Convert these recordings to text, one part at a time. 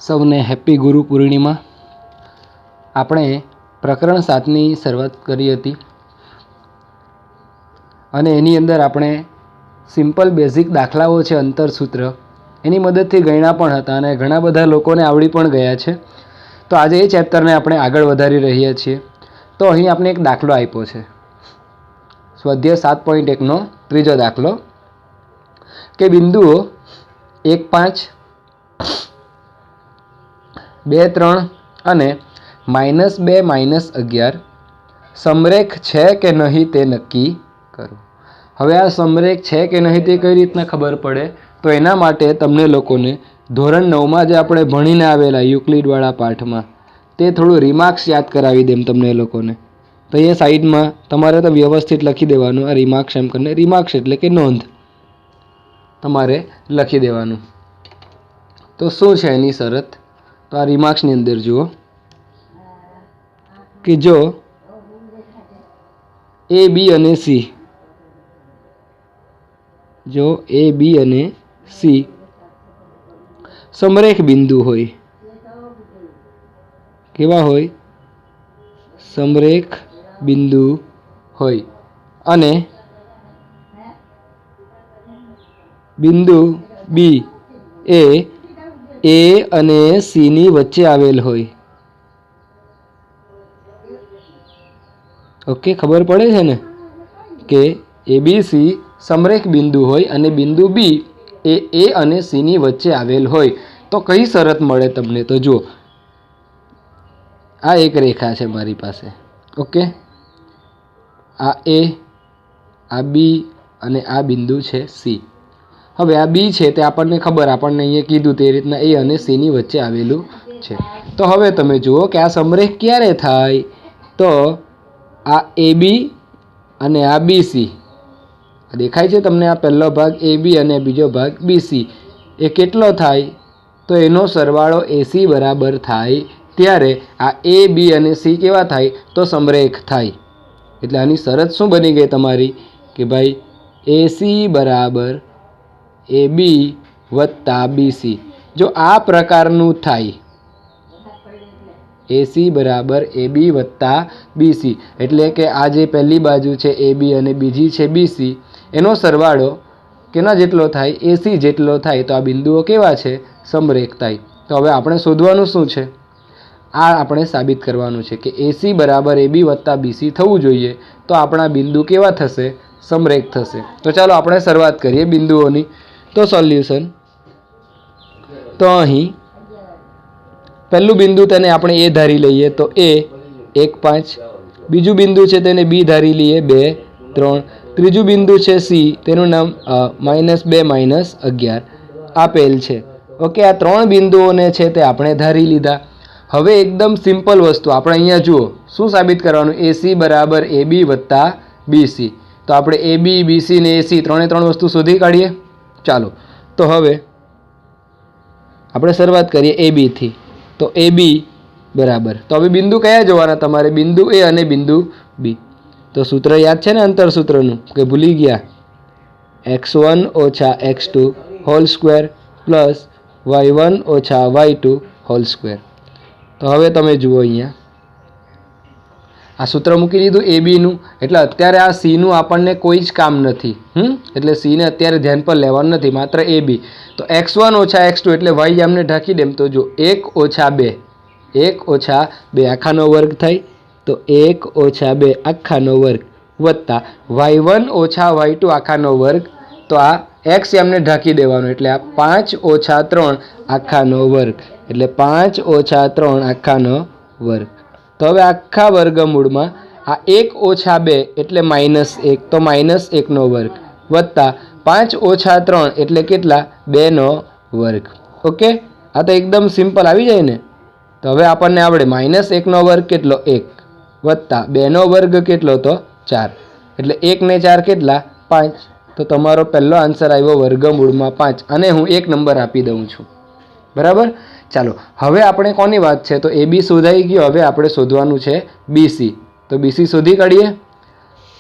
સૌને હેપી ગુરુ પૂર્ણિમા। આપણે પ્રકરણ 7ની શરૂઆત કરી હતી અને એની અંદર આપણે સિમ્પલ બેઝિક દાખલાઓ છે અંતરસૂત્ર એની મદદથી ગણ્યા પણ હતા અને ઘણા બધા લોકોને આવડી પણ ગયા છે। તો આજે એ ચેપ્ટરને આપણે આગળ વધારી રહ્યા છીએ। તો અહીં આપણે એક દાખલો આપ્યો છે, સ્વાધ્યાય 7.1નો ત્રીજો દાખલો કે બિંદુઓ 1, 5, 2, 3 અને -2, -11 સમરેખ છે કે નહીં તે નક્કી કરો। હવે આ સમરેખ છે કે નહીં તે કઈ રીતના ખબર પડે? તો એના માટે તમને લોકોને ધોરણ 9માં જે આપણે ભણીને આવેલા યુક્લિડવાળા પાઠમાં તે થોડું રિમાર્ક્સ યાદ કરાવી દેમ તમને એ લોકોને। તો એ સાઈડમાં તમારે તો વ્યવસ્થિત લખી દેવાનું આ રિમાર્ક્સ એમ કરીને। રિમાર્ક્સ એટલે કે નોંધ તમારે લખી દેવાનું। તો શું છે એની શરત? તો આ રિમાર્ક્સની અંદર જુઓ કે જો A, B અને C, જો A, B અને C સમરેખ બિંદુ હોય, કેવા હોય? સમરેખ બિંદુ હોય અને બિંદુ B એ A અને C ની વચ્ચે આવેલ હોય। ઓકે, ખબર પડે છે ને કે ABC સમરેખ બિંદુ હોય અને બિંદુ B એ A અને C ની વચ્ચે આવેલ હોય તો કઈ શરત મળે તમને? તો જુઓ, આ એક રેખા છે મારી પાસે, ઓકે, આ A, આ B અને આ બિંદુ છે C। હવે આ B છે તે આપણને ખબર, આપણને અહીંયા કીધું તે રીતના A અને C ની વચ્ચે આવેલું છે। તો હવે તમે જુઓ કે આ સમરેખ ક્યારે થાય? તો આ AB અને આ BC દેખાય છે તમને? આ પહેલો ભાગ AB અને બીજો ભાગ BC એ કેટલો થાય? તો એનો સરવાળો AC બરાબર થાય ત્યારે આ A, B અને C કેવા થાય? તો સમરેખ થાય। એટલે આની શરત શું બની ગઈ તમારી કે ભાઈ AC બરાબર AB વત્તા BC। જો આ પ્રકારનું થાય AC બરાબર AB વત્તા BC એટલે કે આ જે પહેલી બાજુ છે AB અને બીજી છે BC એનો સરવાળો કેના જેટલો થાય? AC જેટલો થાય તો આ બિંદુઓ કેવા છે? સમરેખ થાય। તો હવે આપણે શોધવાનું શું છે? આ આપણે સાબિત કરવાનું છે કે AC બરાબર AB વત્તા BC થવું જોઈએ તો આપણા બિંદુ કેવા થશે? સમરેખ થશે। તો ચાલો આપણે શરૂઆત કરીએ બિંદુઓની। તો સોલ્યુશન, તો અહીં પહેલું બિંદુ તેને આપણે A ધારી લઈએ તો A 1, 5, બીજું બિંદુ છે તેને B ધારી લઈએ 2, 3, ત્રીજું બિંદુ છે C તેનું નામ -2, -11 આપેલ છે। ઓકે, આ ત્રણ બિંદુઓને છે તે આપણે ધારી લીધા। હવે એકદમ સિમ્પલ વસ્તુ આપણે અહીંયા જુઓ, શું સાબિત કરવાનું? AC બરાબર AB વત્તા BC। તો આપણે AB, BC ને AC ત્રણે ત્રણ વસ્તુ શોધી કાઢીએ। ચાલો, તો હવે આપણે શરૂઆત કરીએ AB થી। તો AB બરાબર, તો હવે બિંદુ કયા જોવાના તમારે? બિંદુ A અને બિંદુ B। તો સૂત્ર યાદ છે ને અંતરસૂત્રનું કે ભૂલી ગયા? x1 - x2 whole square plus y1 - y2 whole square. તો હવે તમે જુઓ અહીંયા આ સૂત્ર મૂકી દીધું ABનું, એટલે અત્યારે આ Cનું આપણને કોઈ જ કામ નથી। એટલે Cને અત્યારે ધ્યાન પર લેવાનું નથી, માત્ર AB। તો x1 - x2 એટલે y આમને ઢાંકી દેમ તો જો 1 - 2, 1 - 2 આખાનો વર્ગ થાય તો 1 - 2 આખાનો વર્ગ વત્તા y1 - y2 આખાનો વર્ગ, તો આ x એમને ઢાંકી દેવાનો એટલે આ 5 - 3 આખાનો વર્ગ એટલે 5 - 3 આખાનો વર્ગ। તો હવે આખા વર્ગમૂળમાં આ 1 - 2 એટલે -1 તો -1નો વર્ગ વત્તા 5 - 3 એટલે કેટલા? 2નો વર્ગ। ઓકે, આ તો એકદમ સિમ્પલ આવી જાય ને? તો હવે આપણને આવડે -1નો વર્ગ કેટલો? 1 વત્તા 2નો વર્ગ કેટલો? તો 4 એટલે 1 ને 4 કેટલા? 5। તો તમારો પહેલો આન્સર આવ્યો વર્ગમૂળમાં 5 અને હું 1 નંબર આપી દઉં છું। બરાબર, ચાલો હવે આપણે કોની વાત છે? તો AB શોધાઈ ગયો, હવે આપણે શોધવાનું છે BC। તો BC શોધી કાઢીએ।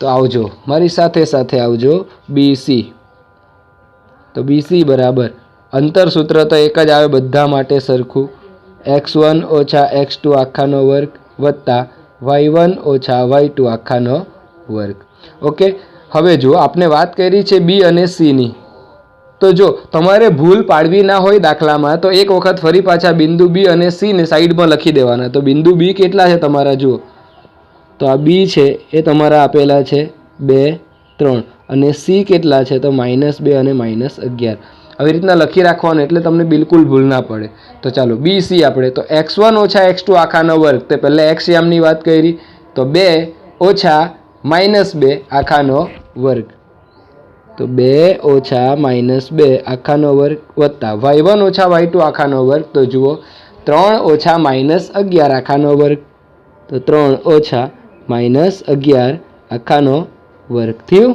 તો આવજો મારી સાથે સાથે આવજો BC। તો BC બરાબર અંતરસૂત્ર તો એક જ આવે બધા માટે સરખું, x1 ઓછા x2 આખાનો વર્ગ વત્તા y1 ઓછા y2 આખાનો વર્ગ. ઓકે, હવે જો આપણે વાત કરી છે બી અને સીની, તો જો તમારે ભૂલ પાડવી ના હોય દાખલામાં તો એક વખત ફરી પાછા બિંદુ બી અને સીને સાઈડમાં લખી દેવાના. તો બિંદુ બી કેટલા છે તમારા જુઓ, તો આ બી છે એ તમારા આપેલા છે 2, 3 અને સી કેટલા છે તો -2 અને -11. આવી રીતના લખી રાખવાનું એટલે તમને બિલકુલ ભૂલ ના પડે. તો ચાલો બી સી આપણે તો x1 ઓછા x2 આખાનો વર્ગ, તે પહેલાં એક્સ યામની વાત કરી તો 2 ઓછા -2 આખાનો વર્ગ, તો 2 ઓછા -2 આખાનો વર્ગ વત્તા y1 ઓછા y2 આખાનો વર્ગ, તો જુઓ 3 ઓછા -11 આખાનો વર્ગ, તો 3 ઓછા -11 આખાનો વર્ગ થયું.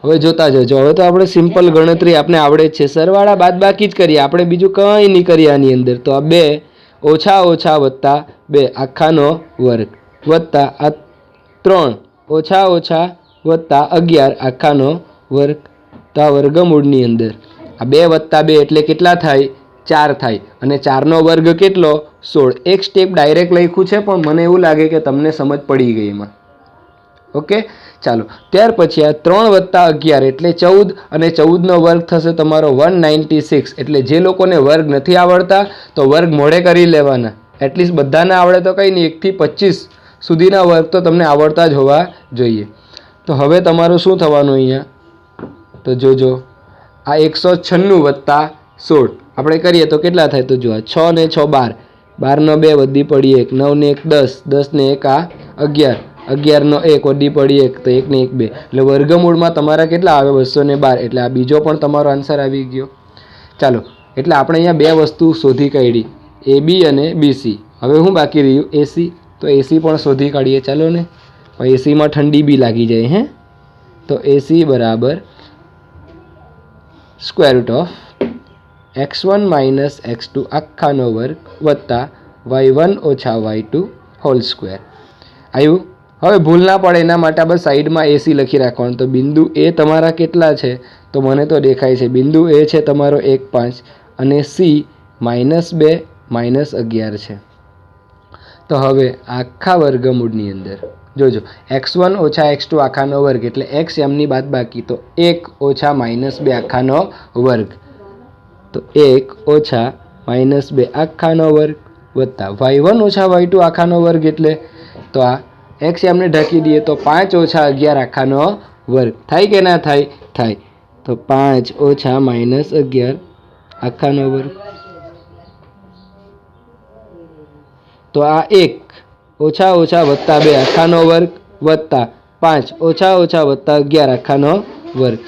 હવે જોતા જજો, હવે તો આપણે સિમ્પલ ગણતરી આપણે આવડે જ છે, સરવાળા બાદબાકી જ કરીએ આપણે, બીજું કંઈ નહીં કરીએ આની અંદર. તો આ 2 ઓછા ઓછા વત્તા 2 આખાનો વર્ગ વત્તા આ 3 ઓછા ઓછા વત્તા 11 આખાનો વર્ગ, તો આ વર્ગમૂળની અંદર આ 2 વત્તા 2 એટલે કેટલા થાય 4 થાય, અને 4નો વર્ગ કેટલો 16. એક સ્ટેપ ડાયરેક્ટ લખ્યું છે પણ મને એવું લાગે કે તમને સમજ પડી ગઈ એમાં. ઓકે, ચાલો ત્યાર પછી આ 3 વત્તા 11 એટલે 14 અને 14નો વર્ગ થશે તમારો 196. એટલે જે લોકોને વર્ગ નથી આવડતા તો વર્ગ મોડે કરી લેવાના, એટલીસ્ટ બધાને આવડે તો કંઈ નહીં, 1 થી 25 સુધીના વર્ગ તો તમને આવડતા જ હોવા જોઈએ. તો હવે તમારું શું થવાનું અહીંયા, તો જોજો આ 196 વત્તા 16 આપણે કરીએ તો કેટલા થાય, તો જો 6 ને 6 12, 12નો 2 વધી પડી 1, 9 ને 1 10, 10 ને 1 આ 11, 11નો 1 વધી પડી 1, તો 1 ને 1 2, એટલે વર્ગમૂળમાં તમારા કેટલા આવે 212. એટલે આ બીજો પણ તમારો આન્સર આવી ગયો. ચાલો, એટલે આપણે અહીંયા બે વસ્તુ શોધી કાઢી, એ બી અને બીસી. હવે હું બાકી રહ્યું એસી, તો એસી પણ શોધી કાઢીએ ચાલો ને. પણ એસીમાં ઠંડી બી લાગી જાય હે, તો એસી બરાબર square root of x1 minus x2 આખાનો વર્ગ વત્તા y1 ઓછા y2 હોલ સ્ક્વેર. આવ્યું? હવે ભૂલ ના પડે એના માટે આપણે સાઈડમાં એસી લખી રાખવાનું. તો બિંદુ એ તમારા કેટલા છે, તો મને તો દેખાય છે બિંદુ એ છે તમારો 1 5 અને સી -2 -11 છે. તો હવે આખા વર્ગમૂળની અંદર જોજો x1 ઓછા x2 આખાનો વર્ગ એટલે x એમની બાદ બાકી, તો 1 ઓછા -2 આખાનો વર્ગ, તો 1 ઓછા -2 આખાનો વર્ગ વત્તા y1 ઓછા y2 આખાનો વર્ગ એટલે તો આ x એમને ઢાંકી દઈએ તો 5 ઓછા 11 આખાનો વર્ગ થાય કે ના થાય, થાય. તો 5 ઓછા -11 આખાનો વર્ગ, તો આ 1 ઓછા ઓછા વત્તા 2 આખાનો વર્ગ વત્તા 5 ઓછા ઓછા વત્તા 11 આખાનો વર્ગ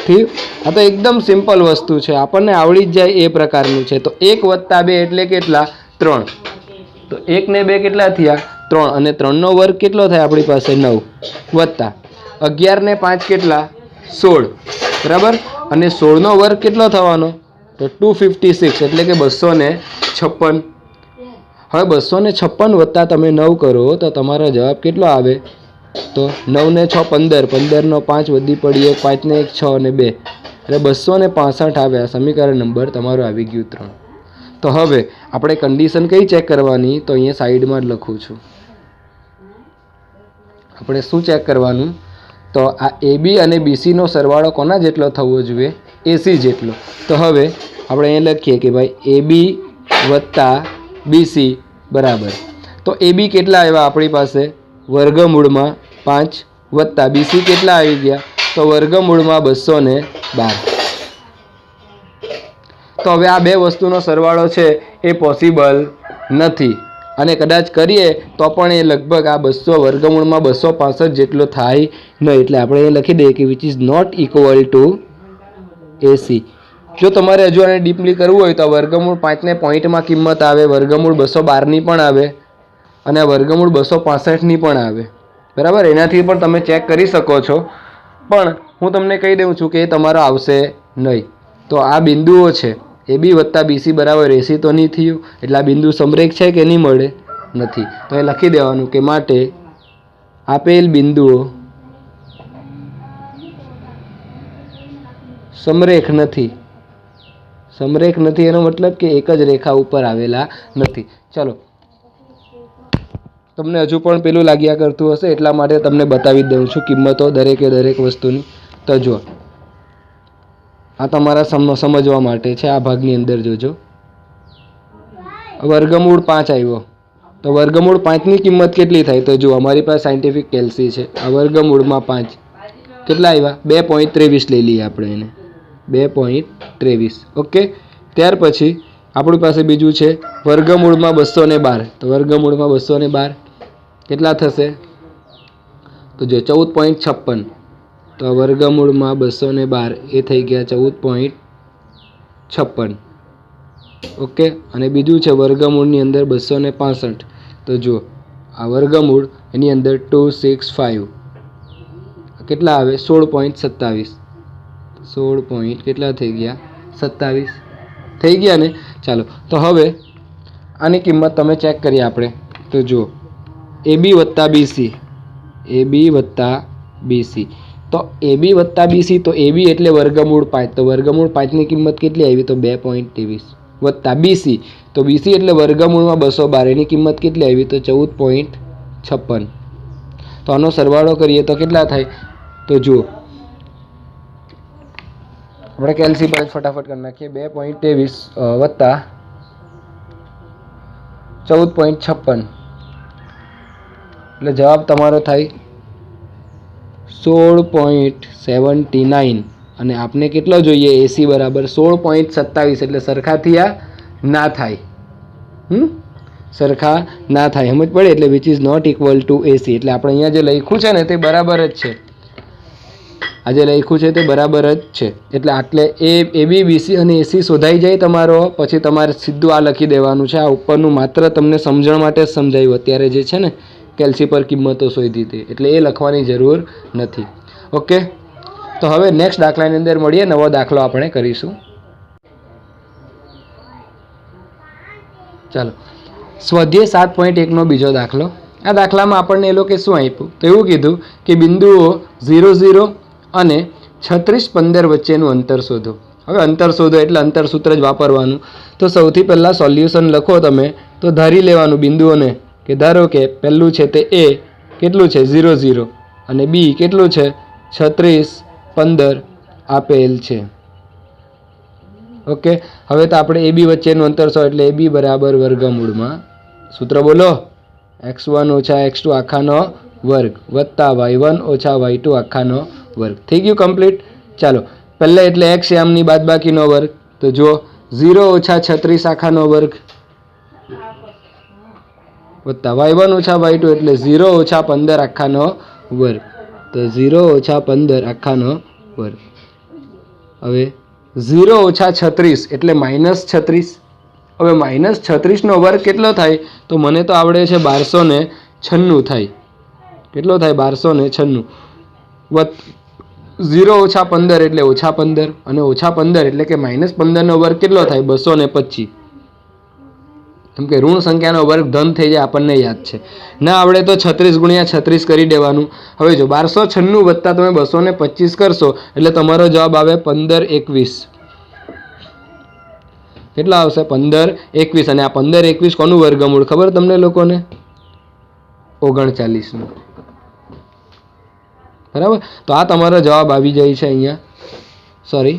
થયું. આ તો એકદમ સિમ્પલ વસ્તુ છે, આપણને આવડી જ જાય એ પ્રકારનું છે. તો 1 વત્તા 2 એટલે કેટલા 3, તો 1 ને 2 કેટલા થયા 3, અને 3નો વર્ગ કેટલો થાય આપણી પાસે 9 વત્તા 11 ને 5 કેટલા 16, બરાબર, અને 16નો વર્ગ કેટલો થવાનો તો 256 એટલે કે 256. હવે 256 વત્તા તમે 9 કરો તો તમારો જવાબ કેટલો આવે, તો 9 ને 6 15, 15નો 5 વધી પડી 1, 5 ને 1 6 અને 2 એટલે 265 આવે. આ સમીકરણ નંબર તમારો આવી ગયું 3. તો હવે આપણે કન્ડિશન કઈ ચેક કરવાની, તો અહીંયા સાઈડમાં જ લખું છું. આપણે શું ચેક કરવાનું, તો આ AB અને BCનો સરવાળો કોના જેટલો થવો જોઈએ, AC જેટલો. તો હવે આપણે અહીંયા લખીએ કે ભાઈ AB વત્તા BC બરાબર, તો AB કેટલા આવ્યા આપણી પાસે વર્ગમૂળમાં 5 વત્તા BC કેટલા આવી ગયા તો વર્ગમૂળમાં 212. તો હવે આ બે વસ્તુનો સરવાળો છે એ પોસિબલ નથી, અને કદાચ કરીએ તો પણ એ લગભગ આ 200 વર્ગમૂળમાં 265 જેટલો થાય નહીં. એટલે આપણે એ લખી દઈએ કે which is not equal to AC. જો તમારે હજુ આને ડીપલી કરવું હોય તો વર્ગમૂળ 5ને પોઈન્ટમાં કિંમત આવે, વર્ગમૂળ 212ની પણ આવે, અને વર્ગમૂળ 265ની પણ આવે, બરાબર. એનાથી પણ તમે ચેક કરી શકો છો, પણ હું તમને કહી દઉં છું કે એ તમારો આવશે નહીં. તો આ બિંદુઓ છે AB વત્તા BC બરાબર AC તો નહીં થયું, એટલે આ બિંદુ સમરેખ છે કે નહીં મળે, નથી. તો એ લખી દેવાનું કે માટે આપેલ બિંદુઓ સમરેખ નથી, સમરેખ નથી એનો મતલબ કે એક જ રેખા ઉપર આવેલા નથી. ચલો, તમને હજુ પણ પેલું લાગ્યા કરતું હશે એટલા માટે તમને બતાવી દઉં છું કિંમતો દરેકે દરેક વસ્તુની. તો જુઓ, આ તમારા સમજવા માટે છે. આ ભાગની અંદર જોજો, વર્ગમૂળ 5 આવ્યો તો વર્ગમૂળ 5ની કિંમત કેટલી થાય? તો જુઓ, અમારી પાસે સાયન્ટિફિક કેલ્સી છે. આ વર્ગમૂળમાં 5 કેટલા આવ્યા? 2.23 લઈ લઈએ આપણે એને, 2.23. ઓકે, ત્યાર પછી આપણી પાસે બીજું છે વર્ગમૂળમાં 212. તો વર્ગમૂળમાં 212 કેટલા થશે? તો જો 14.56. તો વર્ગમૂળમાં 212 એ થઈ ગયા 14.56. ઓકે, અને બીજું છે વર્ગમૂળની અંદર 265. તો જુઓ, આ વર્ગમૂળ એની અંદર 265 કેટલા આવે? 16.27. 16 કેટલા થઈ ગયા? 27 થઈ ગયા ને. ચાલો, તો હવે આની કિંમત તમે ચેક કરીએ આપણે. તો જુઓ, AB વત્તા BC, AB વત્તા BC. તો AB વત્તા BC, તો AB એટલે વર્ગમૂળ 5. તો વર્ગમૂળ 5ની કિંમત કેટલી આવી? તો 2.23 વત્તા BC, તો BC એટલે વર્ગમૂળમાં 212 એની કિંમત કેટલી આવી? તો 14.56. તો આનો સરવાળો કરીએ તો કેટલા થાય? તો જુઓ, આપણે કેલ્સી પર ફટાફટ કરી નાખીએ. 2.23 વત્તા 14.56 એટલે જવાબ તમારો થાય 16.79. અને આપને કેટલો જોઈએ? AC બરાબર 16.27. એટલે સરખા થયા ના થાય. સરખા ના થાય, સમજ પડે? એટલે which is not equal to AC. એટલે આપણે અહીંયા જે લખ્યું છે ને તે બરાબર જ છે. આ જે લખ્યું છે તે બરાબર જ છે. એટલે આટલે AB, BC અને AC શોધાઈ જાય તમારો, પછી તમારે સીધું આ લખી દેવાનું છે. આ ઉપરનું માત્ર તમને સમજણ માટે જ સમજાવ્યું. અત્યારે જે છે ને કેલ્સી પર કિંમતો શોધી હતી, એટલે એ લખવાની જરૂર નથી. ઓકે, તો હવે નેક્સ્ટ દાખલાની અંદર મળીએ. નવો દાખલો આપણે કરીશું. ચાલો, સ્વાધ્યાય 7.1 નો બીજો દાખલો. આ દાખલામાં આપણને એ લોકો શું આપ્યું? તો એવું કીધું કે બિંદુઓ 0, 0 અને 36, 15 વચ્ચેનું અંતર શોધો. હવે અંતર શોધો એટલે અંતર સૂત્ર જ વાપરવાનું. તો સૌથી પહેલાં સોલ્યુશન લખો તમે, તો ધારી લેવાનું બિંદુઓને કે ધારો કે પહેલું છે તે A કેટલું છે? 0, 0 અને B કેટલું છે? 36, 15 આપેલ છે. ઓકે, હવે તો આપણે AB વચ્ચેનું અંતર શોધો એટલે AB બરાબર વર્ગમૂળમાં સૂત્ર બોલો, x1 - x2 આખાનો વર્ગ વત્તા y1 - y2 આખાનો વર્ગ. થઈ ગયું કમ્પ્લીટ. ચાલો, પહેલા એટલે x યામની બાદબાકીનો વર્ગ. તો જો 0 - 36 આખાનો વર્ગ વત્તા y1 - y2 એટલે 0 - 15 આખાનો વર્ગ. તો 0 - 15 આખાનો વર્ગ. હવે 0 - 36 એટલે -36. હવે -36નો વર્ગ કેટલો થાય? તો મને તો આવડે છે 1296 થાય. કેટલો થાય? 1296. 0 - 15 એટલે -15 અને -15 એટલે કે -15નો વર્ગ કેટલો થાય? 225. કેમ કે ઋણ સંખ્યાનો વર્ગ ધન થઈ જાય, આપણને યાદ છે. ના આવડે તો 36 × 36 કરી દેવાનું. હવે જો 1296 વત્તા તમે 225 કરશો એટલે તમારો જવાબ આવે 1521. કેટલા આવશે? 1521. અને આ 1521 કોનું વર્ગમૂળ ખબર તમને લોકોને? 39નું. બરાબર, તો આ તમારો જવાબ આવી જાય છે અહીંયા. સોરી,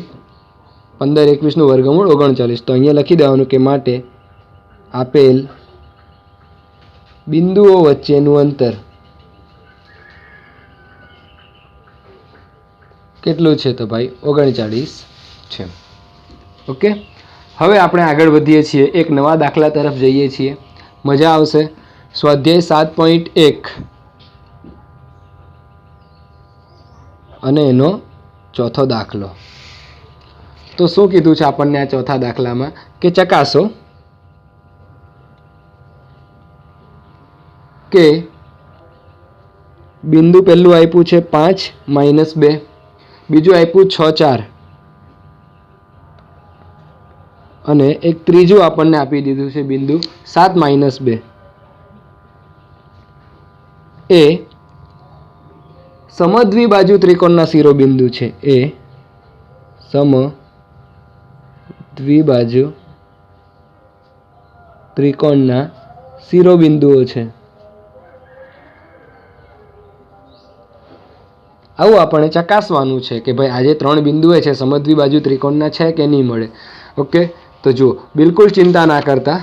1521નું વર્ગમૂળ 39. તો અહીંયા લખી દેવાનું કે માટે આપેલ બિંદુઓ વચ્ચેનું અંતર કેટલું છે? તો ભાઈ 39 છે. ઓકે, હવે આપણે આગળ વધીએ છીએ, એક નવા દાખલા તરફ જઈએ છીએ. મજા આવશે. સ્વાધ્યાય 7.1 અને એનો ચોથો દાખલો. તો શું કીધું છે આપણને આ ચોથા દાખલામાં? કે ચકાસો કે બિંદુ પહેલું આપ્યું છે 5 - 2, બીજું આપ્યું 6, 4 અને એક ત્રીજું આપણને આપી દીધું છે બિંદુ 7 - 2. એ સમદ્વિબાજુ ત્રિકોણના શિરોબિંદુ છે. એ દ્વિબાજુ ત્રિકોણના શિરોબિંદુઓ છે. આવું આપણે ચકાસવાનું છે કે ભાઈ આ જે 3 બિંદુઓ છે સમદ્વિબાજુ ત્રિકોણના છે કે નહીં મળે. ઓકે, તો જુઓ, બિલકુલ ચિંતા ના કરતા,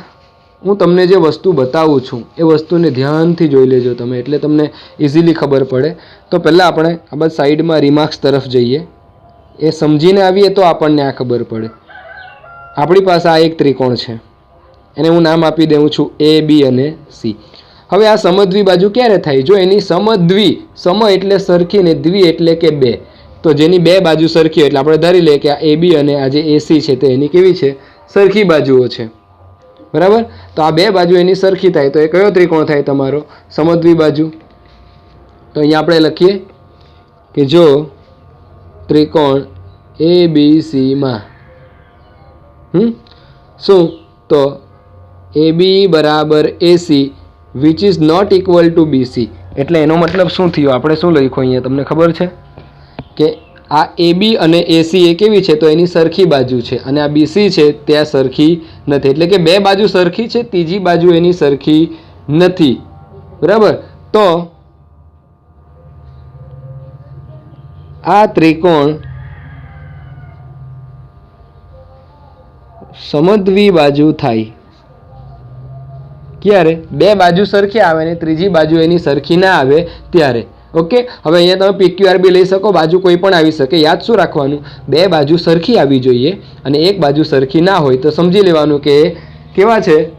હું તમને જે વસ્તુ બતાવું છું એ વસ્તુને ધ્યાનથી જોઈ લેજો તમે, એટલે તમને ઇઝીલી ખબર પડે. તો પહેલાં આપણે આ બસ સાઈડમાં રિમાર્ક્સ તરફ જઈએ, એ સમજીને આવીએ તો આપણને આ ખબર પડે. આપણી પાસે આ એક ત્રિકોણ છે, એને હું નામ આપી દઉં છું એ, બી અને સી. હવે આ સમદ્વિબાજુ ક્યારે થાય? જો એની સમ એટલે સરખી ને દ્વિ એટલે કે 2. તો જેની 2 બાજુ સરખી હોય એટલે આપણે ધારી લઈએ કે આ એ બી અને આ જે એસી છે તે એની કેવી છે? સરખી બાજુઓ છે. બરાબર? તો આ 2 બાજુ એની સરખી થાય તો એ કયો ત્રિકોણ થાય તમારો? સમદ્વિબાજુ. તો અહીંયા આપણે લખીએ કે જો ત્રિકોણ એ બી સીમાં શું? તો એ બી બરાબર AC which is not equal to BC. એટલે એનો મતલબ શું થયો? આપણે શું લખ્યું અહીંયા તમને ખબર છે કે આ એ બી અને એસી એ કેવી છે? તો એની સરખી બાજુ છે, અને આ બીસી છે ત્યાં સરખી નથી. એટલે કે 2 બાજુ સરખી છે, ત્રીજી બાજુ એની સરખી નથી. બરાબર? તો આ ત્રિકોણ સમદ્વિબાજુ થાય ક્યારે? 2 બાજુ સરખી આવે ને ત્રીજી બાજુ એની સરખી ના આવે ત્યારે. ઓકે, હવે અહીંયા તમે PQR બી લઈ શકો, બાજુ કોઈ પણ આવી શકે. યાદ શું રાખવાનું? 2 બાજુ સરખી આવી જોઈએ અને એક બાજુ સરખી ના હોય તો સમજી લેવાનું કે કેવા છે?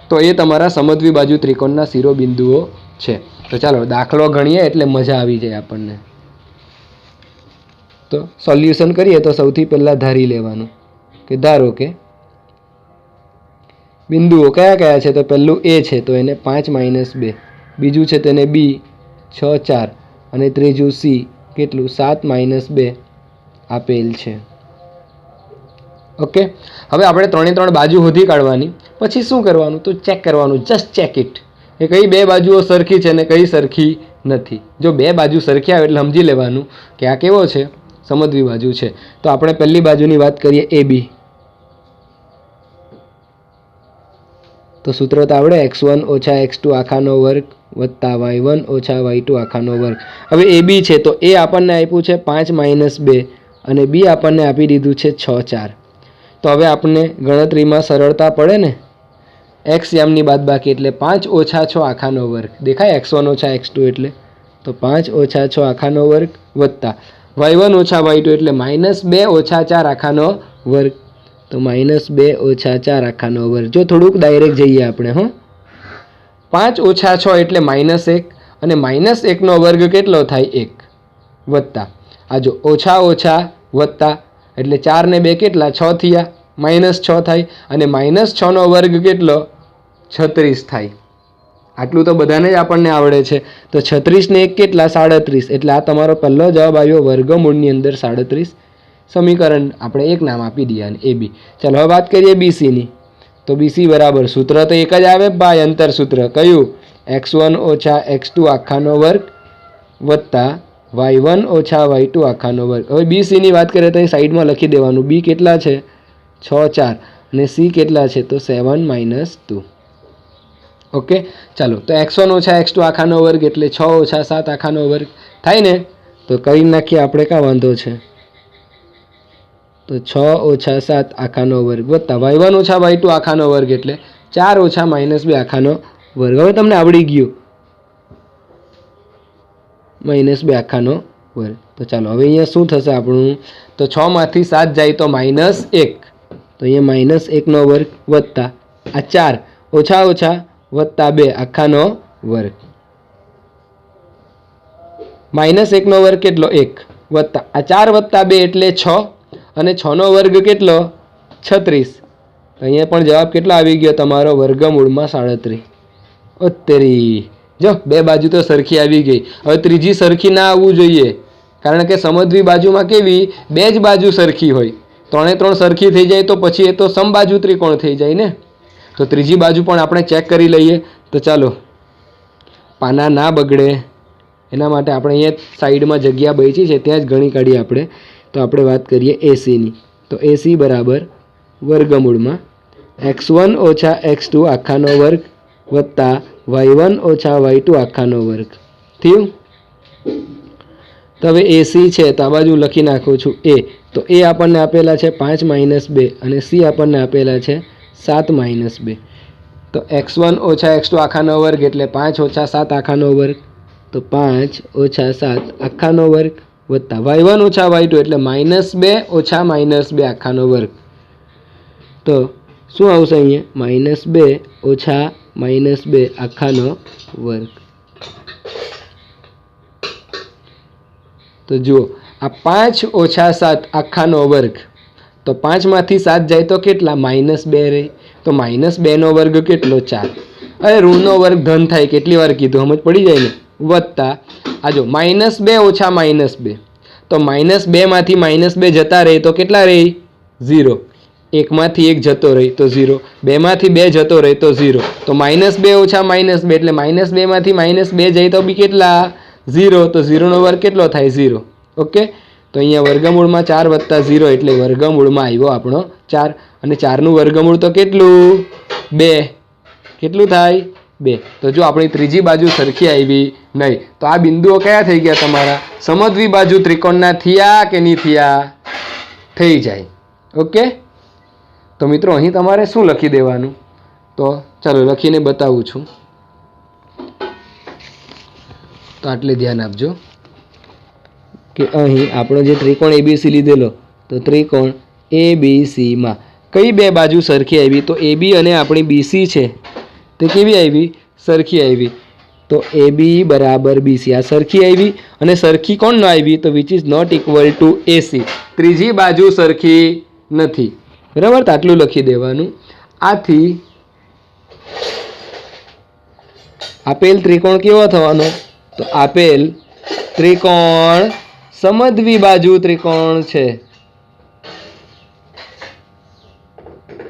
તો એ તમારા સમદ્વિબાજુ ત્રિકોણના શિરોબિંદુઓ છે. તો ચાલો દાખલો ગણીએ એટલે મજા આવી જાય આપણને. તો સોલ્યુશન કરીએ તો સૌથી પહેલાં ધારી લેવાનું કે ધારો કે બિંદુઓ કયા કયા છે? તો પહેલું એ છે તો એને 5 - 2, બીજું છે તેને બી 6 4 અને ત્રીજું સી કેટલું? 7 - 2 આપેલ છે. ઓકે, હવે આપણે 3 બાજુ શોધી કાઢવાની. પછી શું કરવાનું? તો ચેક કરવાનું, જસ્ટ ચેક ઇટ, કે કઈ 2 બાજુઓ સરખી છે ને કઈ સરખી નથી. જો 2 બાજુ સરખી આવે એટલે સમજી લેવાનું કે આ કેવો છે? સમદ્વિબાજુ છે. તો આપણે પહેલી બાજુની વાત કરીએ એ બી. તો સૂત્ર તો આવડે, x1 - x2 આખાનો વર્ગ વત્તા y1 - y2 આખાનો વર્ગ. હવે એ બી છે તો એ આપણને આપ્યું છે 5 - 2 અને બી આપણને આપી દીધું છે 6 4. તો હવે આપણને ગણતરીમાં સરળતા પડે ને. એક્સ યામની બાદબાકી એટલે 5 - 6 આખાનો વર્ગ. દેખાય x1 - x2 એટલે? તો 5 - 6 આખાનો વર્ગ વત્તા y1 - y2 એટલે -2 - 4 આખાનો વર્ગ. તો -2 - 4 આખાનો વર્ગ. જો થોડુંક ડાયરેક્ટ જઈએ આપણે. 5 - 6 એટલે -1 અને -1નો વર્ગ કેટલો થાય? 1 વત્તા આ જો ઓછા વત્તા એટલે 4 ને 2 કેટલા? 6 થયા, -6 થાય અને -6નો વર્ગ કેટલો? 36 થાય. આટલું તો બધાને જ આપણને આવડે છે. તો 36 ને 1 કેટલા? 37. એટલે આ તમારો પહેલો જવાબ આવ્યો વર્ગમૂળની અંદર 37. સમીકરણ આપણે એક નામ આપી દઈએ અને એ બી. ચાલો હવે વાત કરીએ બીસીની. તો બીસી બરાબર સૂત્ર તો એક જ આવે ભાઈ, અંતર સૂત્ર કયું? x1 - x2 આખાનો વર્ગ વત્તા y1 - y2 આખાનો વર્ગ. હવે બીસીની વાત કરીએ તો અહીં સાઈડમાં લખી દેવાનું. બી કેટલા છે? 6 4 અને સી કેટલા છે? તો 7 - 2. ઓકે, ચાલો તો x1 - x2 આખાનો વર્ગ એટલે 6 - 7 આખાનો વર્ગ થાય ને. તો કરી નાખીએ આપણે, કાં વાંધો છે? તો 6 - 7 આખાનો વર્ગ વત્તા y1 - y2 આખાનો વર્ગ એટલે 4 - -2 આખાનો વર્ગ. હવે તમને આવડી ગયું, -2 આખાનો વર્ગ. તો ચાલો હવે અહીંયા શું થશે આપણું? તો 6 માંથી 7 જાય તો -1. તો અહીંયા -1નો વર્ગ વત્તા આ 4 ઓછા વત્તા 2 આખાનો વર્ગ. -1નો વર્ગ કેટલો? 1 વત્તા આ 4 વત્તા 2 એટલે 6 અને 6નો વર્ગ કેટલો? 36. તો અહીંયા પણ જવાબ કેટલો આવી ગયો તમારો? વર્ગમૂળમાં 37. ઓત્તેરી, જો 2 બાજુ તો સરખી આવી ગઈ. હવે ત્રીજી સરખી ના આવવું જોઈએ, કારણ કે સમદ્વિ બાજુમાં કેવી? 2 જ બાજુ સરખી હોય. 3 સરખી થઈ જાય તો પછી એ તો સમબાજુ ત્રિકોણ થઈ જાય ને. તો ત્રીજી બાજુ પણ આપણે ચેક કરી લઈએ. તો ચાલો, પાના ના બગડે એના માટે આપણે અહીંયા સાઈડમાં જગ્યા બચી છે ત્યાં જ ગણી કાઢીએ આપણે. તો આપણે વાત કરીએ એસીની. તો એસી બરાબર વર્ગમૂળમાં x1 ઓછા x2 આખાનો વર્ગ વત્તા y1 ઓછા y2 આખાનો વર્ગ થયું. તો હવે AC છે તો આ બાજુ લખી નાખું છું A. તો A આપણને આપેલા છે 5 - 2 અને C આપણને આપેલા છે 7 - 2. તો x1 ઓછા x2 આખાનો વર્ગ એટલે 5 ઓછા 7 આખાનો વર્ગ. તો 5 ઓછા 7 આખાનો વર્ગ વત્તા y1 ઓછા y2 એટલે -2 ઓછા -2 આખાનો વર્ગ. તો શું આવશે અહીંયા? -2 ઓછા -2 આખાનો વર્ગ. તો જુઓ આ 5 ઓછા 7 આખાનો વર્ગ. તો 5માંથી 7 જાય તો કેટલા? -2 રહે. તો -2નો વર્ગ કેટલો? 4. અરે ઋણનો વર્ગ ધન થાય, કેટલી વાર કીધું, સમજ પડી જાય ને. વત્તા આ જો -2 ઓછા -2. તો -2માંથી -2 જતા રહે તો કેટલા રહે? 0. 1માંથી 1 જતો રહે તો 0. 2માંથી 2 જતો રહે તો 0. તો -2 ઓછા -2 એટલે -2માંથી -2 જાય તો બી કેટલા? 0. તો 0નો વર્ગ કેટલો થાય? 0. ઓકે. તો અહીંયા વર્ગમૂળમાં 4 વત્તા 0 એટલે વર્ગમૂળમાં આવ્યો આપણો 4. અને 4નું વર્ગમૂળ તો કેટલું? 2. કેટલું થાય? 2. તો જો આપણી ત્રીજી બાજુ સરખી આવી નહીં. તો આ બિંદુઓ કયા થઈ ગયા તમારા? સમદ્વિ બાજુ ત્રિકોણના થયા કે નહીં થયા? થઈ જાય. ઓકે. તો મિત્રો અહીં તમારે શું લખી દેવાનું? તો ચાલો લખીને બતાવું છું. તો આટલે ધ્યાન આપજો કે અહીં આપણો જે ત્રિકોણ ABC લીધેલો, તો ત્રિકોણ ABCમાં કઈ બે બાજુ સરખી આવી? તો AB અને આપણી BC છે તે કેવી આવી? સરખી આવી. તો AB બરાબર BC આ સરખી આવી. અને સરખી કોણ ન આવી? તો which is not equal to AC. ત્રીજી બાજુ સરખી નથી. બરાબર. તો આટલું લખી દેવાનું. આથી આપેલ ત્રિકોણ કેવો થવાનો? તો આપેલ ત્રિકોણ સમદ્વિ બાજુ ત્રિકોણ છે.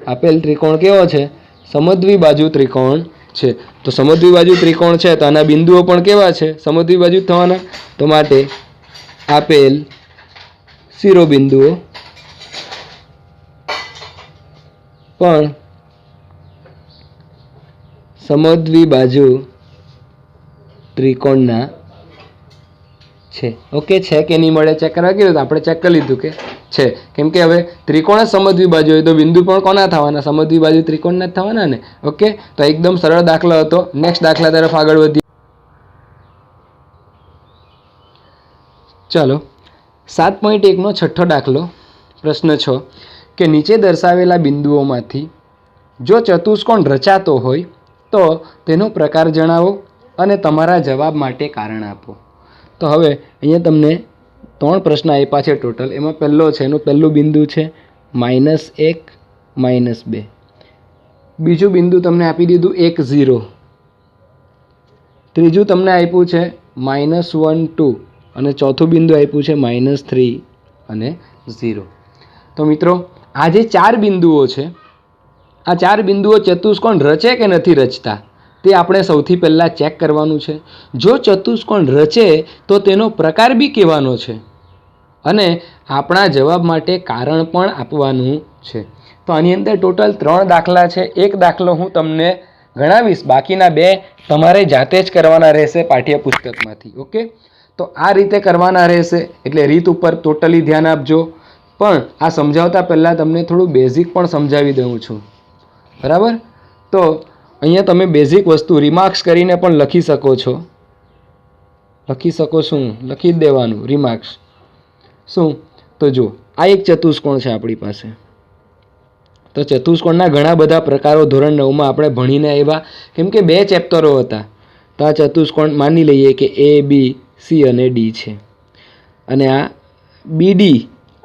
આપેલ ત્રિકોણ કેવો છે? સમદ્વિ બાજુ ત્રિકોણ છે. તો સમદ્વિ બાજુ ત્રિકોણ છે તો આના બિંદુઓ પણ કેવા છે? સમદ્વિ બાજુ થવાના. તો માટે આપેલ શિરોબિંદુઓ પણ સમદ્વિ બાજુ ત્રિકોણના છે. ઓકે. છે કે નહીં મળે ચેક કરવા કીધું તો આપણે ચેક કરી લીધું કે છે. કેમ કે હવે ત્રિકોણ સમદ્વિ બાજુ હોય તો બિંદુ પણ કોના થવાના? સમદ્વિ બાજુ ત્રિકોણના જ થવાના ને. ઓકે. તો એકદમ સરળ દાખલો હતો. નેક્સ્ટ દાખલા તરફ આગળ વધીએ. ચાલો 7.1નો છઠ્ઠો દાખલો. પ્રશ્ન 6 કે નીચે દર્શાવેલા બિંદુઓમાંથી જો ચતુષ્કોણ રચાતો હોય તો તેનો પ્રકાર જણાવો અને તમારા જવાબ માટે કારણ આપો. તો હવે અહીંયા તમને 3 પ્રશ્ન આપ્યા છે ટોટલ. એમાં પહેલો છે, એનું પહેલું બિંદુ છે -1 -2. બીજું બિંદુ તમને આપી દીધું 1 0. ત્રીજું તમને આપ્યું છે -1 2 અને ચોથું બિંદુ આપ્યું છે -3 અને 0. તો મિત્રો આ જે 4 બિંદુઓ છે, આ 4 બિંદુઓ ચતુષ્કોણ રચે કે નથી રચતા તે આપણે સૌથી પહેલાં ચેક કરવાનું છે. જો ચતુષ્કોણ રચે તો તેનો પ્રકાર બી કહેવાનો છે અને આપણા જવાબ માટે કારણ પણ આપવાનું છે. તો આની અંદર ટોટલ 3 દાખલા છે. એક દાખલો હું તમને ગણાવીશ, બાકીના 2 તમારે જાતે જ કરવાના રહેશે પાઠ્યપુસ્તકમાંથી. ઓકે. તો આ રીતે કરવાના રહેશે એટલે રીત ઉપર ટોટલી ધ્યાન આપજો. પણ આ સમજાવતા પહેલાં તમને થોડું બેઝિક પણ સમજાવી દઉં છું. બરાબર. તો અહીંયા તમે બેઝિક વસ્તુ રિમાર્ક્સ કરીને પણ લખી શકો છો. લખી જ દેવાનું રિમાર્ક્સ. શું? તો જો આ એક ચતુષ્કોણ છે આપણી પાસે. તો ચતુષ્કોણના ઘણા બધા પ્રકારો ધોરણ 9માં આપણે ભણીને આવ્યા. કેમ કે 2 ચેપ્ટરો હતા. તો આ ચતુષ્કોણ માની લઈએ કે A B C અને D છે અને આ BD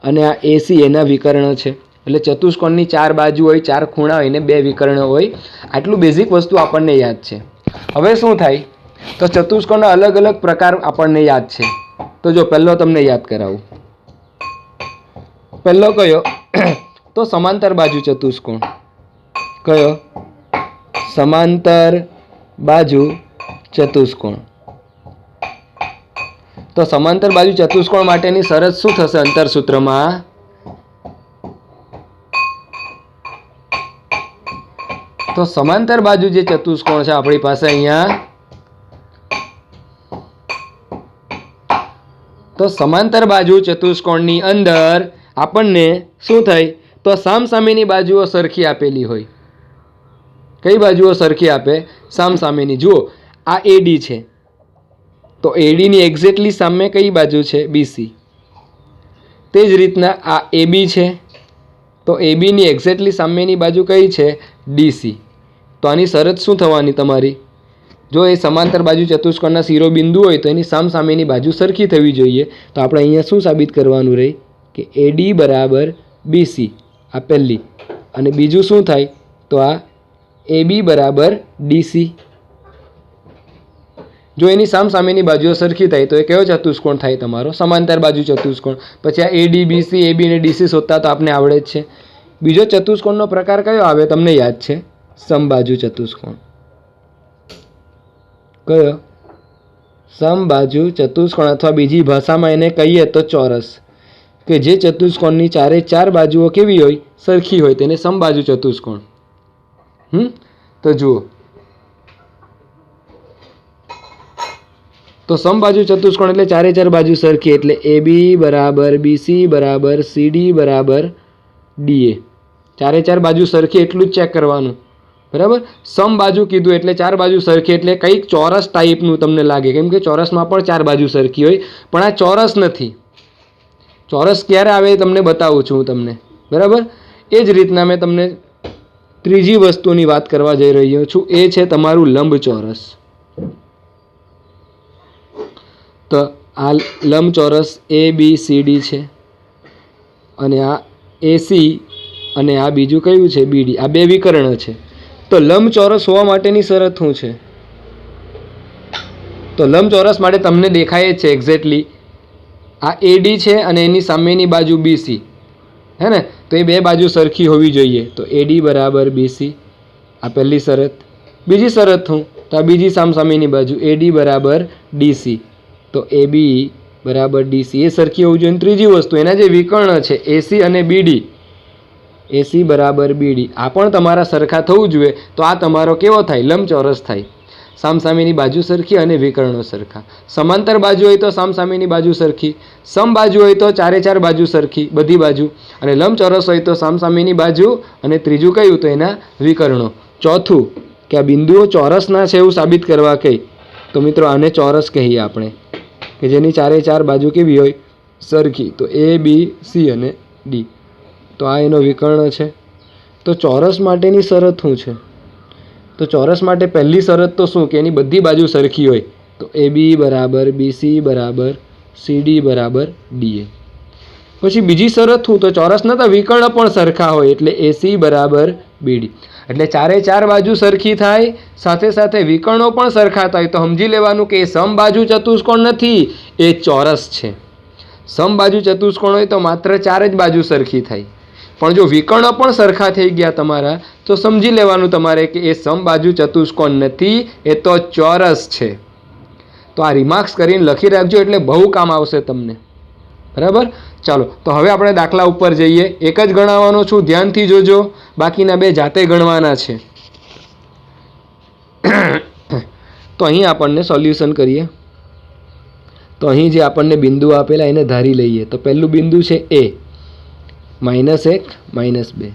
અને આ AC એના વિકર્ણ છે. એટલે ચતુષ્કોણની 4 બાજુ હોય, 4 ખૂણા હોય ને 2 વિકર્ણ હોય. આટલું બેઝિક વસ્તુ આપણને યાદ છે. હવે શું થાય? તો ચતુષ્કોણના અલગ અલગ પ્રકાર આપણને યાદ છે. તો જો પહેલો તમને યાદ કરાવું. પહેલો કયો? તો સમાંતર બાજુ ચતુષ્કોણ. કયો? સમાંતર બાજુ ચતુષ્કોણ. તો સમાંતર બાજુ ચતુષ્કોણ માટેની શરત શું થશે અંતર સૂત્રમાં? તો સમાંતર બાજુ જે ચતુષ્કોણ છે આપણી પાસે અહીંયા, તો સમાંતર બાજુ ચતુષ્કોણની અંદર આપણને શું થાય, તો સામસામેની બાજુઓ સરખી આપેલી હોય. કઈ બાજુઓ સરખી આપે? સામસામેની. જુઓ, આ એડી છે, તો એડીની એક્ઝેક્ટલી સામે કઈ બાજુ છે? બીસી. તે જ રીતના આ એબી છે, તો એબીની એક્ઝેક્ટલી સામેની બાજુ કઈ છે? ડીસી. તો આની શરત શું થવાની તમારી? જો એ સમાંતર બાજુ ચતુષ્કોણના શિરોબિંદુ હોય તો એની સામસામેની બાજુ સરખી થવી જોઈએ. તો આપણે અહીંયા શું સાબિત કરવાનું રહે કે એડી બરાબર બીસી, આ પહેલી. અને બીજું શું થાય? તો આ એબી બરાબર ડીસી. જો એની સામસામેની બાજુઓ સરખી થાય તો એ કયો ચતુષ્કોણ થાય? તમારો સમાંતર બાજુ ચતુષ્કોણ. પછી આ એડી, બીસી, એબી અને ડીસી શોધતા તો આપણે આવડે જ છે. બીજો ચતુષ્કોણનો પ્રકાર કયો આવે? તમને યાદ છે? સમબાજુ ચતુષ્કોણ. કયો? સમબાજુ ચતુષ્કોણ, અથવા બીજી ભાષામાં એને કહીએ તો ચોરસ. કે જે ચતુષ્કોણની ચારે ચાર બાજુઓ કેવી હોય? સરખી હોય, તેને સમબાજુ ચતુષ્કોણ. તો જુઓ, તો સમબાજુ ચતુષ્કોણ એટલે ચારે ચાર બાજુ સરખી, એટલે એબી બરાબર બીસી બરાબર સીડી બરાબર ડીએ. ચારે ચાર બાજુ સરખી એટલું જ ચેક કરવાનું, બરાબર. સમબાજુ કીધું એટલે ચાર બાજુ સરખી, એટલે કંઈક ચોરસ ટાઈપનું તમને લાગે, કેમ કે ચોરસમાં પણ ચાર બાજુ સરખી હોય, પણ આ ચોરસ નથી. ચોરસ ક્યારે આવે એ તમને બતાવું છું હું તમને, બરાબર. એ જ રીતના મેં તમને ત્રીજી વસ્તુની વાત કરવા જઈ રહ્યો છું, એ છે તમારું લંબચોરસ. તો આ લંબચોરસ એ બી સી ડી છે, અને આ એસી, અને આ બીજું કયું છે? બીડી. આ બે વિકર્ણ છે. તો લંબચોરસ હોવા માટેની શરત શું છે? તો લંબચોરસ માટે તમને દેખાય જ છે એક્ઝેક્ટલી, આ એડી છે અને એની સામેની બાજુ બીસી, હે ને? તો એ બે બાજુ સરખી હોવી જોઈએ. તો એડી બરાબર બીસી, આ પહેલી શરત. બીજી શરત શું? તો આ બીજી સામસામેની બાજુ એડી બરાબર ડીસી, તો એબી બરાબર ડીસી, એ સરખી હોવી જોઈએ. ત્રીજી વસ્તુ, એના જે વિકર્ણ છે એસી અને બીડી, એસી બરાબર બીડી, આ પણ તમારા સરખા થવું જોઈએ. તો આ તમારો કેવો થાય? લંબચોરસ થાય. સામસામેની બાજુ સરખી અને વિકર્ણો સરખા. સમાંતર બાજુ હોય તો સામસામેની બાજુ સરખી, સમબાજુ હોય તો ચારે ચાર બાજુ સરખી, બધી બાજુ, અને લંબચોરસ હોય તો સામસામેની બાજુ, અને ત્રીજું કયું? તો એના વિકર્ણો. ચોથું, કે આ બિંદુઓ ચોરસના છે એવું સાબિત કરવા કહી, તો મિત્રો આને ચોરસ કહીએ આપણે, કે જેની ચારે ચાર બાજુ કેવી હોય? સરખી. તો એ બી સી અને ડી. તો આ એનો વિકર્ણ છે. તો ચોરસ માટેની શરત શું છે? તો ચોરસ માટે પહેલી શરત તો શું? કે એની બધી બાજુ સરખી હોય. તો એ બી બરાબર બીસી બરાબર સીડી બરાબર ડીએ. પછી બીજી શરત શું? તો ચોરસના તો વિકર્ણ પણ સરખા હોય, એટલે એસી બરાબર બીડી. એટલે ચારે ચાર બાજુ સરખી થાય, સાથે સાથે વિકર્ણો પણ સરખા થાય. તો સમજી લેવાનું કે એ સમબાજુ ચતુષ્કોણ નથી, એ ચોરસ છે. સમબાજુ ચતુષ્કોણ હોય તો માત્ર ચાર જ બાજુ સરખી થાય, પણ જો વિકર્ણો પણ સરખા થઈ ગયા તમારા, તો સમજી લેવાનું તમારે કે એ સમબાજુ ચતુષ્કોણ નથી, એ તો ચોરસ છે. તો આ રિમાર્ક્સ કરીને લખી રાખજો, એટલે બહુ કામ આવશે તમને, બરાબર. ચાલો, તો હવે આપણે દાખલા ઉપર જઈએ. એક જ ગણાવવાનો છું, ધ્યાનથી જોજો, બાકીના બે જાતે ગણવાના છે. તો અહીં આપણને સોલ્યુશન કરીએ. તો અહીં જે આપણને બિંદુ આપેલા એને ધારી લઈએ. તો પહેલું બિંદુ છે એ, -1 -2,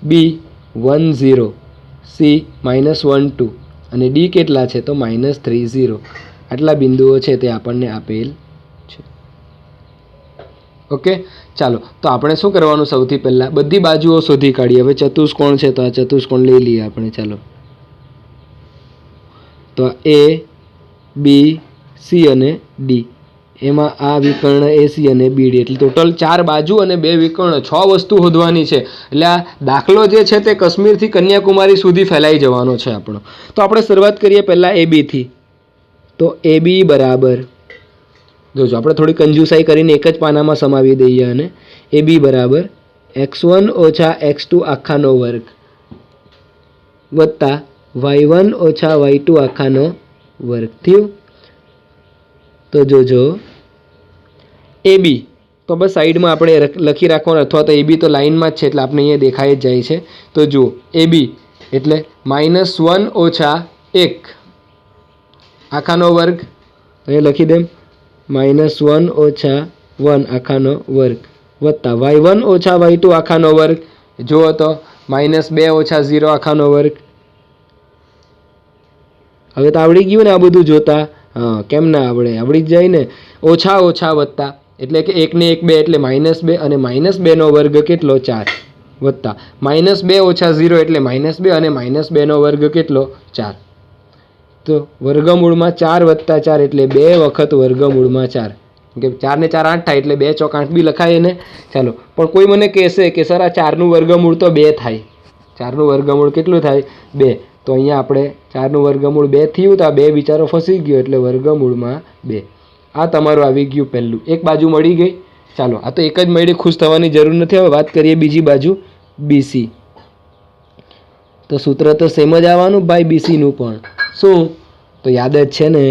બી 1 0, સી -1 2, અને ડી કેટલા છે? તો -3 0. આટલા બિંદુઓ છે તે આપણને આપેલ છે. ઓકે, ચાલો, તો આપણે શું કરવાનું? સૌથી પહેલાં બધી બાજુઓ શોધી કાઢીએ. હવે ચતુષ્કોણ છે તો આ ચતુષ્કોણ લઈ લઈએ આપણે. ચાલો, તો એ બી સી અને ડી, એમાં આ વિકર્ણ એસી અને બીડી, એટલે ટોટલ ચાર બાજુ અને બે વિકર્ણ, 6 વસ્તુ શોધવાની છે. એટલે આ દાખલો જે છે તે કાશ્મીરથી કન્યાકુમારી સુધી ફેલાઈ જવાનો છે આપણો. તો આપણે શરૂઆત કરીએ પહેલાં એ બીથી. તો એ બી બરાબર, જોજો આપણે થોડી કંજુસાઈ કરીને એક જ પાનામાં સમાવી દઈએ, અને એ બી બરાબર x1 - x2 આખાનો વર્ગ વત્તા y1 - y2 આખાનો વર્ગ થયું. તો જોજો એ બી તો બસ સાઈડમાં આપણે લખી રાખવાનું, અથવા તો એ બી તો લાઇનમાં જ છે એટલે આપણે અહીંયા દેખાઈ જ જાય છે. તો જુઓ એ બી એટલે -1 ઓછા 1 આખાનો વર્ગ, અહીં લખી દેમ -1 ઓછા 1 આખાનો વર્ગ વત્તા y1 ઓછા y2 આખાનો વર્ગ, જુઓ તો -2 ઓછા 0 આખાનો વર્ગ. હવે તો આવડી ગયું ને આ બધું જોતા? હા, કેમ ના આવડે? આવડી જ જાય ને. ઓછા ઓછા વત્તા એટલે કે 1 ને 1 2 એટલે -2 અને -2 નો વર્ગ કેટલો? 4 વત્તા -2 ઓછા 0 એટલે -2 અને -2 નો વર્ગ કેટલો? 4. તો વર્ગમૂળમાં 4 વત્તા 4 એટલે 2 વખત વર્ગમૂળમાં 4, કે 4 ને 4 8 થાય એટલે 2 ચોક 8 બી લખાય ને. ચાલો, પણ કોઈ મને કહેશે કે સર આ 4નું વર્ગમૂળ તો 2 થાય. 4નું વર્ગમૂળ કેટલું થાય? 2. તો અહીંયા આપણે 4નું વર્ગમૂળ 2 થયું તો આ 2 વિચારો ફસી ગયો એટલે વર્ગમૂળમાં 2. આ તમારું આવી ગયું પહેલું. એક બાજુ મળી ગઈ. ચાલો, આ તો એક જ મળી, ખુશ થવાની જરૂર નથી. હવે વાત કરીએ બીજી બાજુ BC. તો સૂત્ર તો સેમ જ આવવાનું ભાઈ BCનું પણ. શું? તો યાદ જ છે ને,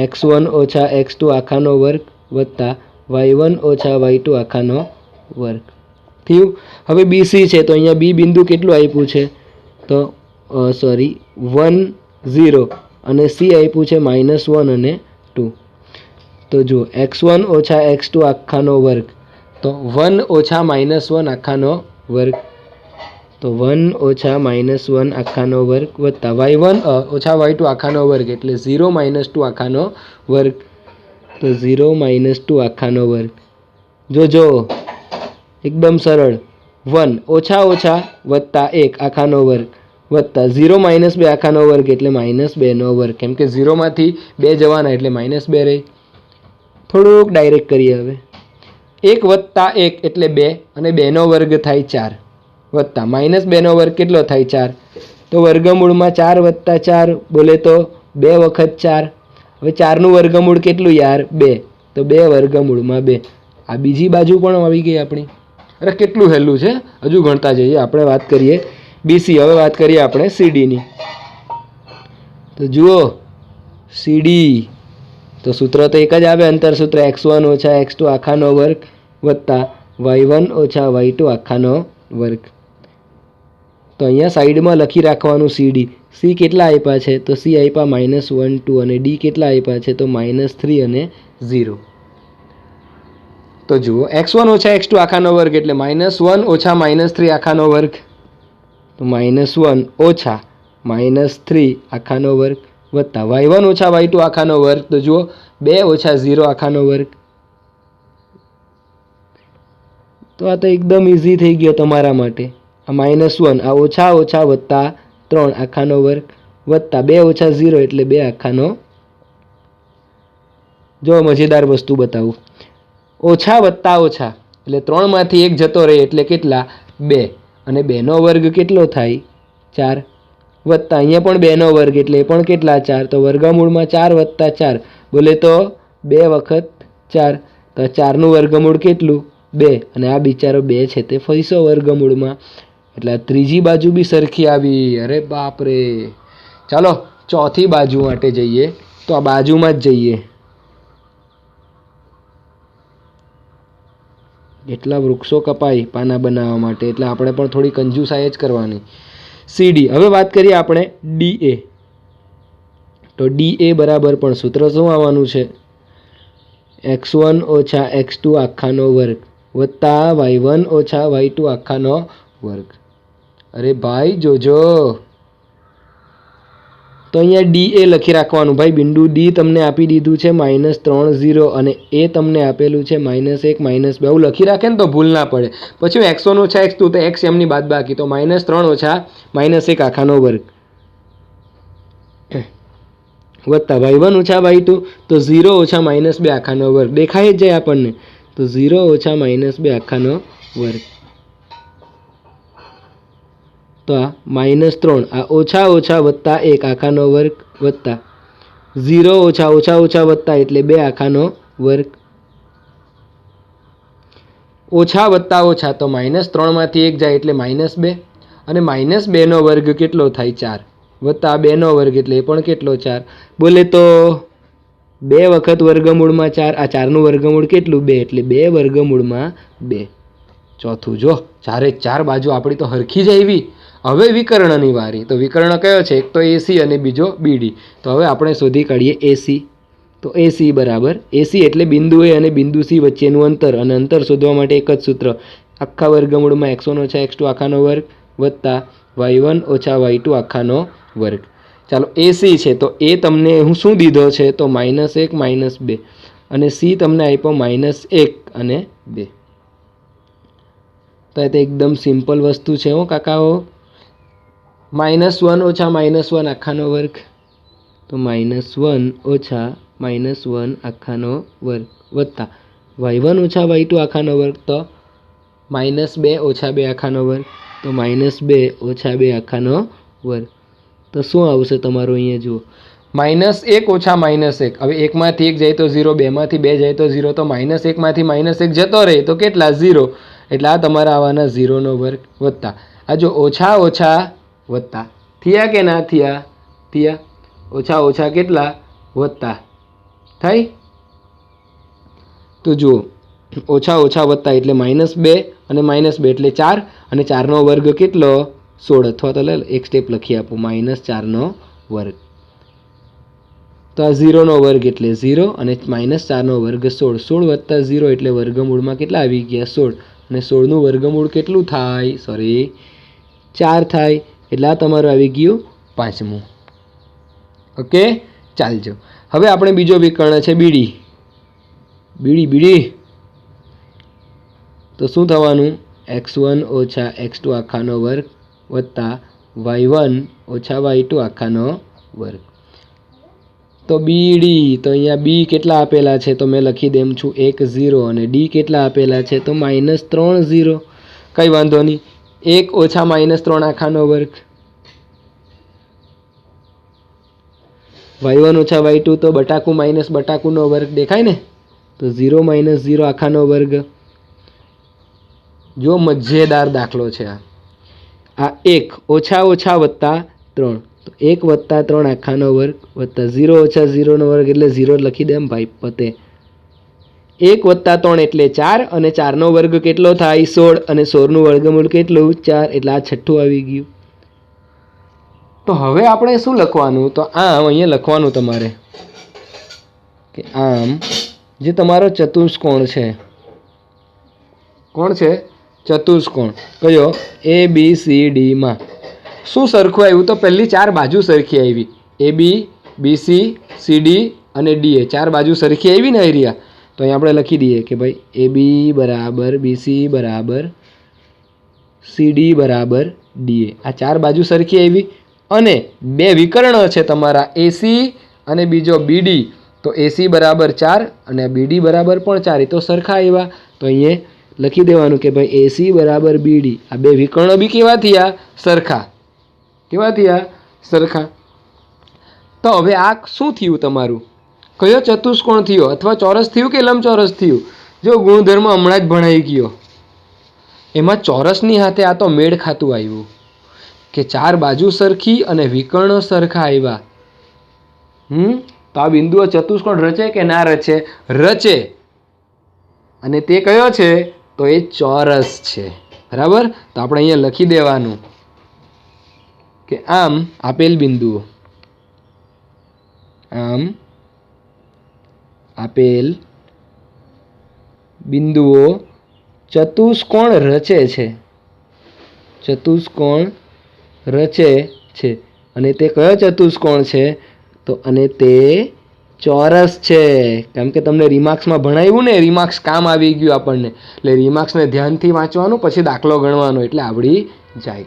x1 ઓછા x2 આખાનો વર્ગ વત્તા y1 ઓછા y2 આખાનો વર્ગ થયું. હવે BC છે તો અહીંયા B બિંદુ કેટલું આપ્યું છે? તો 1 0 અને C આપ્યું છે -1 અને 2. તો જુઓ x1 ઓછા x2 આખાનો વર્ગ, તો 1 ઓછા -1 આખાનો વર્ગ, તો 1 ઓછા -1 આખાનો વર્ગ વત્તા y1 ઓછા y2 આખાનો વર્ગ એટલે 0 - 2 આખાનો વર્ગ, તો 0 - 2 આખાનો વર્ગ. જો એકદમ સરળ. 1 ઓછા ઓછા વત્તા 1 આખાનો વર્ગ વત્તા 0 - 2 આખાનો વર્ગ એટલે -2 નો વર્ગ, કેમ કે 0 માંથી 2 જવાના એટલે -2 રહી. થોડુંક ડાયરેક્ટ કરીએ હવે. 1 વત્તા 1 એટલે 2 અને 2 નો વર્ગ થાય 4 વત્તા -2 નો વર્ગ કેટલો થાય? 4. તો વર્ગમૂળમાં 4 વત્તા 4 બોલે તો 2 વખત 4. હવે 4નું વર્ગમૂળ કેટલું યાર? 2. તો 2 વર્ગમૂળમાં 2. આ બીજી બાજુ પણ આવી ગઈ આપણી. અરે કેટલું હેલું છે, હજુ ગણતા જઈએ. આપણે વાત કરીએ BC. હવે વાત કરીએ આપણે CDની. તો જુઓ CD, તો સૂત્ર તો એક જ આવે, અંતર સૂત્ર x1 ઓછા x2 આખાનો વર્ગ વત્તા y1 ઓછા y2 આખાનો વર્ગ. તો અહીંયા સાઈડમાં લખી રાખવાનું CD. C કેટલા આપ્યા છે? તો C આપ્યા -1 2 અને D કેટલા આપ્યા છે? તો -3 અને 0. તો જુઓ x1 ઓછા x2 આખાનો વર્ગ એટલે -1 ઓછા -3 આખાનો વર્ગ, તો -1 ઓછા -3 આખાનો વર્ગ વત્તા y1 ઓછા y2 આખાનો વર્ગ, તો જુઓ 2 ઓછા 0 આખાનો વર્ગ. તો આ તો એકદમ ઇઝી થઈ ગયો તમારા માટે. આ -1 આ ઓછા ઓછા વત્તા 3 આખાનો વર્ગ વત્તા 2 ઓછા 0 એટલે 2 આખાનો. જો મજેદાર વસ્તુ બતાવું. ઓછા વત્તા ઓછા એટલે 3 માંથી 1 જતો રહે એટલે કેટલા? 2 અને 2 નો વર્ગ કેટલો થાય? 4 વત્તા અહીંયા પણ 2 નો વર્ગ એટલે એ પણ કેટલા? 4. તો વર્ગમૂળમાં 4 વત્તા 4 બોલે તો 2 વખત 4. તો 4નું વર્ગમૂળ કેટલું? 2 અને આ બિચારો 2 છે તે ફરીસો વર્ગમૂળમાં એટલે ત્રીજી બાજુ બી સરખી આવી. અરે બાપ રે. ચાલો ચોથી બાજુ માટે જઈએ. તો આ બાજુમાં જ જઈએ. એટલા વૃક્ષો કપાય પાના બનાવવા માટે એટલે આપણે પણ થોડી કંજુસાઈ જ કરવાની. CD. હવે વાત કરીએ આપણે DA. તો DA બરાબર પણ સૂત્ર શું આવવાનું છે? x1 ઓછા x2 આખાનો વર્ગ વત્તા y1 ઓછા y2 આખાનો વર્ગ. અરે ભાઈ જોજો, તો અહીંયા DA લખી રાખવાનું ભાઈ. બિંદુ D તમને આપી દીધું છે -3 0 અને એ તમને આપેલું છે -1 -2. આવું લખી રાખે ને તો ભૂલ ના પડે. પછી x1 ઓછા x2 તો x એમની બાદ બાકી, તો -3 ઓછા -1 આખાનો વર્ગ વત્તા y1 ઓછા y2 તો 0 ઓછા -2 આખાનો વર્ગ. દેખાય જ જાય આપણને. તો 0 ઓછા -2 આખાનો વર્ગ. તો આ -3 આ ઓછા ઓછા વત્તા 1 આખાનો વર્ગ વત્તા 0 ઓછા ઓછા ઓછા વત્તા એટલે 2 આખાનો વર્ગ. ઓછા વત્તા ઓછા તો -3 માંથી 1 જાય એટલે -2 અને -2 નો વર્ગ કેટલો થાય? 4 વત્તા 2 નો વર્ગ એટલે એ પણ કેટલો? 4. બોલે તો 2 વખત વર્ગમૂળમાં 4. આ 4નું વર્ગમૂળ કેટલું? 2 એટલે 2 વર્ગમૂળમાં 2. ચોથું જો 4 બાજુ આપણી તો હરખી જ આવી. હવે વિકર્ણની વારી. તો વિકર્ણ કયો છે? એક તો એસી અને બીજો બીડી. તો હવે આપણે શોધી કાઢીએ એસી. તો એસી બરાબર એસી એટલે બિંદુ એ અને બિંદુ સી વચ્ચેનું અંતર, અને અંતર શોધવા માટે એક જ સૂત્ર, આખા વર્ગમૂળમાં x1 - x2 આખાનો વર્ગ વત્તા y1 - y2 આખાનો વર્ગ. ચાલો એસી છે તો એ તમને હું શું દીધો છે? તો -1 - 2, અને સી તમને આપ્યો -1 અને 2. તો એ તો એકદમ સિમ્પલ વસ્તુ છે હો કાકાઓ. -1 - -1 આખાનો વર્ગ, તો -1 - -1 આખાનો વર્ગ વત્તા y1 - y2 આખાનો વર્ગ, તો -2 - 2 આખાનો વર્ગ, તો -2 - 2 આખાનો વર્ગ. તો શું આવશે તમારું? અહીંયા જુઓ, -1 - -1. હવે 1 માંથી 1 જાય તો 0, 2 માંથી 2 જાય તો 0, તો -1 માંથી -1 જતો રહે તો કેટલા? 0. એટલે આ તમારા આવવાના 0નો વર્ગ વત્તા આ જો ઓછા ઓછા વત્તા થયા કે ના થયા? થયા. ઓછા ઓછા કેટલા? વત્તા થાય. તો જુઓ ઓછા ઓછા વત્તા એટલે -2 અને -2 એટલે 4, અને 4નો વર્ગ કેટલો? 16. અથવા તો એક સ્ટેપ લખી આપો, -4નો વર્ગ. તો આ 0નો વર્ગ એટલે 0, અને -4નો વર્ગ 16. 16 વત્તા 0 એટલે વર્ગમૂળમાં કેટલા આવી ગયા? 16. અને 16નું વર્ગમૂળ કેટલું થાય? 4 થાય. એટલે આ તમારું આવી ગયું 5મું. ઓકે, ચાલજો. હવે આપણે બીજો વિકર્ણ છે બીડી. બીડી તો શું થવાનું? x1 - x2 આખાનો વર્ગ વત્તા y1 - y2 આખાનો વર્ગ. તો બીડી, તો અહીંયા બી કેટલા આપેલા છે? તો મેં લખી દેમ છું 1 0, અને ડી કેટલા આપેલા છે? તો -3 0. કંઈ વાંધો નહીં. 1 - -3 આખાનો વર્ગ, y1 - y2 તો બટાકું માઇનસ બટાકુનો વર્ગ દેખાય ને? તો 0 - 0 આખાનો વર્ગ. જો મજેદાર દાખલો છે આ 1 ઓછા ઓછા વત્તા 3, તો 1 + 3 આખાનો વર્ગ વત્તા 0 - 0નો વર્ગ એટલે 0 લખી દેમ ભાઈ, પતે. 1 + 3 એટલે 4, અને 4નો વર્ગ કેટલો થાય? 16, અને 16નું વર્ગમૂળ કેટલું? 4. એટલે આ છઠ્ઠું આવી ગયું. તો હવે આપણે શું લખવાનું? તો આમ અહીંયા લખવાનું તમારે કે આમ જે તમારો ચતુષ્કોણ છે, કોણ છે? ચતુષ્કોણ. કયો? ABCD માં શું સરખું આવ્યું? તો પહેલી 4 બાજુ સરખી આવી. AB, BC, CD અને DA 4 બાજુ સરખી આવી ને એરિયા. તો અહીં આપણે લખી દઈએ કે ભાઈ AB = BC = CD = DA. આ 4 બાજુ સરખી આવી, અને 2 વિકર્ણ છે તમારા AC અને બીજો BD. તો AC = 4 અને BD = પણ 4. એ તો સરખા આવ્યા. તો અહીંયા લખી દેવાનું કે ભાઈ AC = BD. આ 2 વિકર્ણો બી કેવા થયા? સરખા. કેવા થયા? સરખા. તો હવે આ શું થયું તમારું? કયો ચતુષ્કોણ થયો? અથવા ચોરસ થયું કે લંબચોરસ થયું? જો ગુણધર્મ હમણાં જ ભણાઈ ગયો. એમાં ચોરસની હાથે આ તો મેળ ખાતું આવ્યું કે 4 બાજુ સરખી અને વિકર્ણો સરખા આવ્યા. તો આ બિંદુઓ ચતુષ્કોણ રચે કે ના રચે? રચે. અને તે કયો છે? તો એ ચોરસ છે. બરાબર. તો આપણે અહીંયા લખી દેવાનું કે આમ આપેલ બિંદુઓ, આમ આપેલ બિંદુઓ ચતુષ્કોણ રચે છે. ચતુષ્કોણ રચે છે. અને તે કયો ચતુષ્કોણ છે? તો અને તે ચોરસ છે. કેમ કે તમને રિમાર્ક્સમાં ભણાવ્યું ને, રિમાર્ક્સ કામ આવી ગયું આપણને. એટલે રિમાર્ક્સને ધ્યાનથી વાંચવાનું, પછી દાખલો ગણવાનો, એટલે આવડી જાય.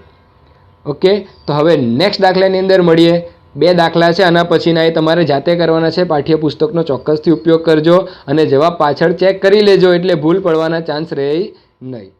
ઓકે, તો હવે નેક્સ્ટ દાખલાની અંદર મળીએ. 2 દાખલા છે, આના પછીના એ તમારે જાતે કરવાના છે. પાઠ્યપુસ્તકનો ચોક્કસથી ઉપયોગ કરજો, અને જવાબ પાછળ ચેક કરી લેજો, એટલે ભૂલ પડવાના ચાન્સ રહે નહીં.